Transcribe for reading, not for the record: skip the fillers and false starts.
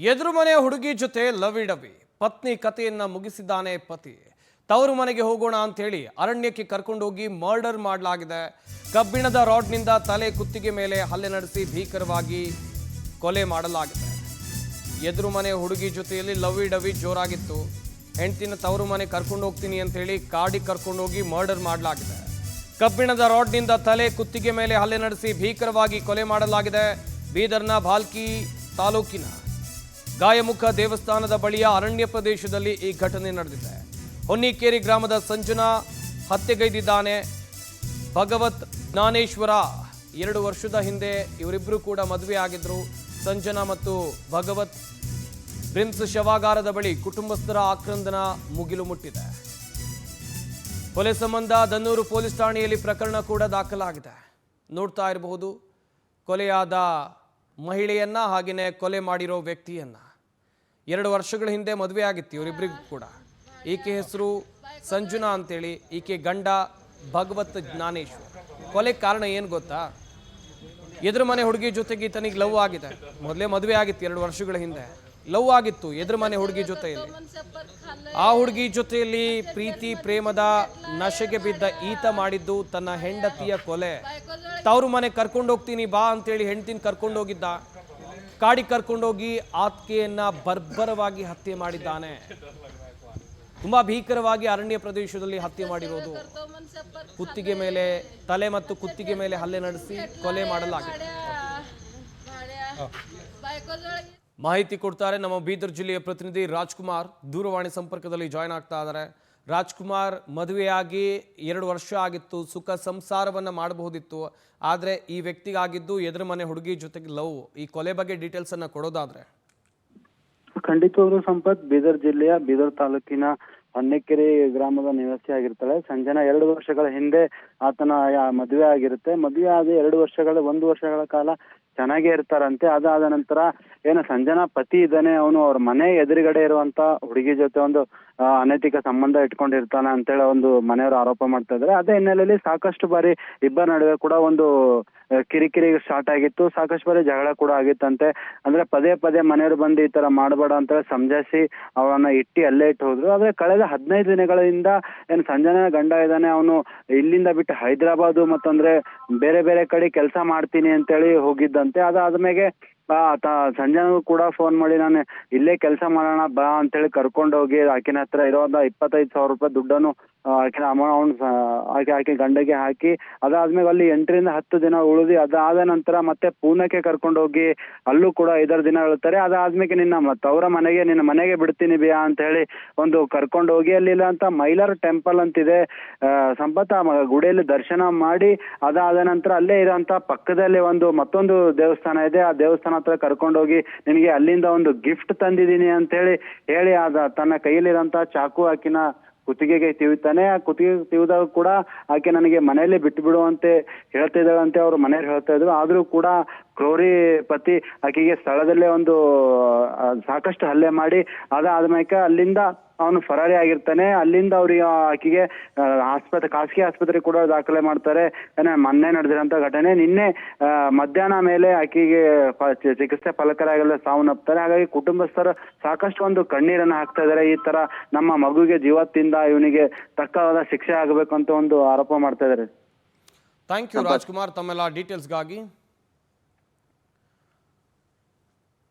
ಎದುರು ಮನೆ ಹುಡುಗಿ ಜೊತೆ ಲವಿಡವಿ ಪತ್ನಿ ಕಥೆಯನ್ನ ಮುಗಿಸಿದ್ದಾನೆ ಪತಿ. ತವರು ಮನೆಗೆ ಹೋಗೋಣ ಅಂತ ಹೇಳಿ ಅರಣ್ಯಕ್ಕೆ ಕರ್ಕೊಂಡೋಗಿ ಮರ್ಡರ್ ಮಾಡಲಾಗಿದೆ. ಕಬ್ಬಿಣದ ರಾಡ್ನಿಂದ ತಲೆ ಕುತ್ತಿಗೆ ಮೇಲೆ ಹಲ್ಲೆ ನಡೆಸಿ ಭೀಕರವಾಗಿ ಕೊಲೆ ಮಾಡಲಾಗಿದೆ. ಎದುರು ಮನೆ ಹುಡುಗಿ ಜೊತೆಯಲ್ಲಿ ಲವಿಡವಿ ಜೋರಾಗಿತ್ತು. ಹೆಂಡತಿನ ತವರು ಮನೆ ಕರ್ಕೊಂಡು ಹೋಗ್ತೀನಿ ಅಂತ ಹೇಳಿ ಕಾಡಿಗೆ ಕರ್ಕೊಂಡೋಗಿ ಮರ್ಡರ್ ಮಾಡಲಾಗಿದೆ. ಕಬ್ಬಿಣದ ರಾಡ್ನಿಂದ ತಲೆ ಕುತ್ತಿಗೆ ಮೇಲೆ ಹಲ್ಲೆ ನಡೆಸಿ ಭೀಕರವಾಗಿ ಕೊಲೆ ಮಾಡಲಾಗಿದೆ. ಬೀದರ್ನ ಭಾಲ್ಕಿ ತಾಲೂಕಿನ ಗಾಯಮುಖ ದೇವಸ್ಥಾನದ ಬಳಿಯ ಅರಣ್ಯ ಪ್ರದೇಶದಲ್ಲಿ ಈ ಘಟನೆ ನಡೆದಿದೆ. ಹೊನ್ನಿಕೇರಿ ಗ್ರಾಮದ ಸಂಜನಾ ಹತ್ಯೆಗೈದಿದ್ದಾನೆ ಭಗವತ್ ಜ್ಞಾನೇಶ್ವರ. 2 ವರ್ಷದ ಹಿಂದೆ ಇವರಿಬ್ಬರು ಕೂಡ ಮದುವೆ ಆಗಿದ್ರು. ಸಂಜನಾ ಮತ್ತು ಭಗವತ್ ಬ್ರಿಮ್ಸ್ ಶವಾಗಾರದ ಬಳಿ ಕುಟುಂಬಸ್ಥರ ಆಕ್ರಂದನ ಮುಗಿಲು ಮುಟ್ಟಿದೆ. ಕೊಲೆ ಸಂಬಂಧ ದನ್ನೂರು ಪೊಲೀಸ್ ಠಾಣೆಯಲ್ಲಿ ಪ್ರಕರಣ ಕೂಡ ದಾಖಲಾಗಿದೆ. ನೋಡ್ತಾ ಇರಬಹುದು ಕೊಲೆಯಾದ ಮಹಿಳೆಯನ್ನ ಹಾಗೆಯೇ ಕೊಲೆ ಮಾಡಿರೋ ವ್ಯಕ್ತಿಯನ್ನ. 2 ವರ್ಷಗಳ ಹಿಂದೆ ಮದುವೆ ಆಗಿತ್ತು ಇವರಿಬ್ಬರಿಗೂ ಕೂಡ. ಈಕೆ ಹೆಸರು ಸಂಜನಾ ಅಂತೇಳಿ, ಈಕೆ ಗಂಡ ಭಗವತ್ ಜ್ಞಾನೇಶ್ವರ್. ಕೊಲೆ ಕಾರಣ ಏನು ಗೊತ್ತಾ? ಎದುರು ಮನೆ ಹುಡುಗಿ ಜೊತೆಗೆ ಈತನಿಗೆ ಲವ್ ಆಗಿದೆ. ಮೊದಲೇ ಮದುವೆ ಆಗಿತ್ತು 2 ವರ್ಷಗಳ ಹಿಂದೆ. ಲವ್ ಆಗಿತ್ತು ಎದುರು ಮನೆ ಹುಡುಗಿ ಜೊತೆಯಲ್ಲಿ. ಆ ಹುಡುಗಿ ಜೊತೆಯಲ್ಲಿ ಪ್ರೀತಿ ಪ್ರೇಮದ ನಶೆಗೆ ಬಿದ್ದ ಈತ ಮಾಡಿದ್ದು ತನ್ನ ಹೆಂಡತಿಯ ಕೊಲೆ. ತವರು ಮನೆ ಕರ್ಕೊಂಡು ಹೋಗ್ತೀನಿ ಬಾ ಅಂತೇಳಿ ಹೆಂಡತಿನ ಕರ್ಕೊಂಡೋಗಿದ್ದ. ಕಾಡಿಗೆ ಕರ್ಕೊಂಡೋಗಿ ಆಕೆಯನ್ನ ಬರ್ಬರವಾಗಿ ಹತ್ಯೆ ಮಾಡಿದ್ದಾನೆ. ತುಂಬಾ ಭೀಕರವಾಗಿ ಅರಣ್ಯ ಪ್ರದೇಶದಲ್ಲಿ ಹತ್ಯೆ ಮಾಡಿರೋದು. ಕುತ್ತಿಗೆ ಮೇಲೆ, ತಲೆ ಮತ್ತು ಕುತ್ತಿಗೆ ಮೇಲೆ ಹಲ್ಲೆ ನಡೆಸಿ ಕೊಲೆ ಮಾಡಲಾಗಿದೆ. ಮಾಹಿತಿ ಕೊಡ್ತಾರೆ ನಮ್ಮ ಬೀದರ್ ಜಿಲ್ಲೆಯ ಪ್ರತಿನಿಧಿ ರಾಜ್ಕುಮಾರ್. ದೂರವಾಣಿ ಸಂಪರ್ಕದಲ್ಲಿ ಜಾಯ್ನ್ ಆಗ್ತಾ ಇದ್ದಾರೆ. ರಾಜ್ಕುಮಾರ್, ಮದುವೆಯಾಗಿ 2 ವರ್ಷ ಆಗಿತ್ತು, ಸುಖ ಸಂಸಾರವನ್ನ ಮಾಡಬಹುದಿತ್ತು. ಆದ್ರೆ ಈ ವ್ಯಕ್ತಿಗಾಗಿದ್ದು ಎದುರು ಮನೆ ಹುಡುಗಿ ಜೊತೆಗೆ ಲವ್. ಈ ಕೊಲೆ ಬಗ್ಗೆ ಡೀಟೇಲ್ಸ್ ಅನ್ನ ಕೊಡೋದಾದ್ರೆ? ಖಂಡಿತವಾಗ್ಲೂ ಸಂಪತ್, ಬೀದರ್ ಜಿಲ್ಲೆಯ ಬೀದರ್ ತಾಲೂಕಿನ ಹೊನ್ನಿಕೆರೆ ಗ್ರಾಮದ ನಿವಾಸಿ ಆಗಿರ್ತಾಳೆ ಸಂಜನಾ. 2 ವರ್ಷಗಳ ಹಿಂದೆ ಆತನ ಮದುವೆ ಆಗಿರುತ್ತೆ. ಮದುವೆ ಆದ 1 ವರ್ಷಗಳ ಕಾಲ ಚೆನ್ನಾಗೇ ಇರ್ತಾರಂತೆ. ಅದಾದ ನಂತರ ಏನು ಸಂಜನಾ ಪತಿ ಇದ್ದಾನೆ, ಅವನು ಅವ್ರ ಮನೆ ಎದುರುಗಡೆ ಇರುವಂತ ಹುಡುಗಿ ಜೊತೆ ಒಂದು ಅನೈತಿಕ ಸಂಬಂಧ ಇಟ್ಕೊಂಡಿರ್ತಾನೆ ಅಂತೇಳಿ ಒಂದು ಮನೆಯವರು ಆರೋಪ ಮಾಡ್ತಾ ಇದ್ದಾರೆ. ಅದೇ ಹಿನ್ನೆಲೆಯಲ್ಲಿ ಸಾಕಷ್ಟು ಬಾರಿ ಇಬ್ಬರ ನಡುವೆ ಕೂಡ ಒಂದು ಕಿರಿಕಿರಿ ಸ್ಟಾರ್ಟ್ ಆಗಿತ್ತು. ಸಾಕಷ್ಟು ಬಾರಿ ಜಗಳ ಕೂಡ ಆಗಿತ್ತಂತೆ. ಅಂದ್ರೆ ಪದೇ ಪದೇ ಮನೆಯವರು ಬಂದು ಈ ತರ ಮಾಡಬೇಡ ಅಂತ ಸಮಜಾಯಿಸಿ ಅವನ್ನ ಅಲ್ಲೇ ಇಟ್ಟು ಹೋದ್ರು. ಆದ್ರೆ ಕಳೆದ 15 ದಿನಗಳಿಂದ ಏನು ಸಂಜನಾ ಗಂಡ ಇದ್ದಾನೆ, ಅವನು ಇಲ್ಲಿಂದ ಬಿಟ್ಟು ಹೈದರಾಬಾದ್ ಮತ್ತಂದ್ರೆ ಬೇರೆ ಬೇರೆ ಕಡೆ ಕೆಲಸ ಮಾಡ್ತೀನಿ ಅಂತೇಳಿ ಹೋಗಿದ್ದಂತೆ. ಅದಾದ್ಮೇಲೆ ಸಂಜನಾಗೂ ಕೂಡ ಫೋನ್ ಮಾಡಿ ನಾನು ಇಲ್ಲೇ ಕೆಲಸ ಮಾಡೋಣ ಬಾ ಅಂತೇಳಿ ಕರ್ಕೊಂಡೋಗಿ ಆಕಿನ ಹತ್ರ ಇರೋದ 25,000 ರೂಪಾಯಿ ದುಡ್ಡನ್ನು ಆಕಿನ ಅಮೌಂಟ್ ಆಕೆ ಗಂಡಗೆ ಹಾಕಿ, ಅದಾದ್ಮೇಲೆ ಅಲ್ಲಿ 8 ರಿಂದ 10 ದಿನ ಉಳಿದಿ ಅದಾದ ನಂತರ ಮತ್ತೆ ಪೂನಾಕ್ಕೆ ಕರ್ಕೊಂಡೋಗಿ ಅಲ್ಲೂ ಕೂಡ 5 ದಿನ ಹೇಳ್ತಾರೆ. ಅದಾದ್ಮೇಲೆ ನಿನ್ನ ಮನೆಗೆ ಬಿಡ್ತೀನಿ ಬಿಯಾ ಅಂತ ಹೇಳಿ ಒಂದು ಕರ್ಕೊಂಡು ಹೋಗಿ ಅಲ್ಲಿಲ್ಲ ಅಂತ ಮೈಲಾರ್ ಟೆಂಪಲ್ ಅಂತಿದೆ ಸಂಪತ್ತ, ಗುಡಿಯಲ್ಲಿ ದರ್ಶನ ಮಾಡಿ ಅದಾದ ನಂತರ ಅಲ್ಲೇ ಇರೋಂತ ಪಕ್ಕದಲ್ಲಿ ಮತ್ತೊಂದು ದೇವಸ್ಥಾನ ಇದೆ. ಆ ದೇವಸ್ಥಾನ ಹತ್ರ ಕರ್ಕೊಂಡೋಗಿ ನಿನಗೆ ಅಲ್ಲಿಂದ ಒಂದು ಗಿಫ್ಟ್ ತಂದಿದ್ದೀನಿ ಅಂತ ಹೇಳಿ ತನ್ನ ಕೈಯಲ್ಲಿರೋಂತ ಚಾಕು ಆಕಿನ ಕುತ್ತಿಗೆಗೆ ತಿವಿತಾನೆ. ಆ ಕುತ್ತಿಗೆ ತಿವಿದಾಗ ಕೂಡ ಆಕೆ ನನಗೆ ಮನೆಯಲ್ಲೇ ಬಿಟ್ಟು ಬಿಡುವಂತೆ ಹೇಳ್ತಾ ಇದ್ದಾಳಂತೆ. ಅವ್ರ ಮನೆಯವ್ರು ಹೇಳ್ತಾ ಇದ್ರು. ಆದ್ರೂ ಕೂಡ ಕ್ರೂರಿ ಪತಿ ಆಕೆಗೆ ಸ್ಥಳದಲ್ಲೇ ಸಾಕಷ್ಟು ಹಲ್ಲೆ ಮಾಡಿ ಅದಾದ್ಮೇಲೆ ಅಲ್ಲಿಂದ ಅವನು ಫರಾರಿ ಆಗಿರ್ತಾನೆ. ಅಲ್ಲಿಂದ ಅವ್ರಿಗೆ ಆಕೆಗೆ ಖಾಸಗಿ ಆಸ್ಪತ್ರೆ ಕೂಡ ದಾಖಲೆ ಮಾಡ್ತಾರೆ. ಮೊನ್ನೆ ನಡೆದಿರೋಂಥ ಘಟನೆ. ನಿನ್ನೆ ಮಧ್ಯಾಹ್ನ ಮೇಲೆ ಆಕೆಗೆ ಚಿಕಿತ್ಸೆ ಫಲಕರಾಗಲ್ಲ ಸಾವನ್ನಪ್ತಾರೆ. ಹಾಗಾಗಿ ಕುಟುಂಬಸ್ಥರು ಸಾಕಷ್ಟು ಒಂದು ಕಣ್ಣೀರನ್ನು ಹಾಕ್ತಾ ಇದ್ದಾರೆ. ಈ ತರ ನಮ್ಮ ಮಗುವಿಗೆ ಜೀವತ್ತಿಂದ ಇವನಿಗೆ ತಕ್ಕವಾದ ಶಿಕ್ಷೆ ಆಗಬೇಕು ಅಂತ ಒಂದು ಆರೋಪ ಮಾಡ್ತಾ ಇದ್ದಾರೆ. ಥ್ಯಾಂಕ್ ಯು ರಾಜ್ಕುಮಾರ್ ತಮ್ಮೆಲ್ಲ ಡೀಟೇಲ್ಸ್ಗಾಗಿ.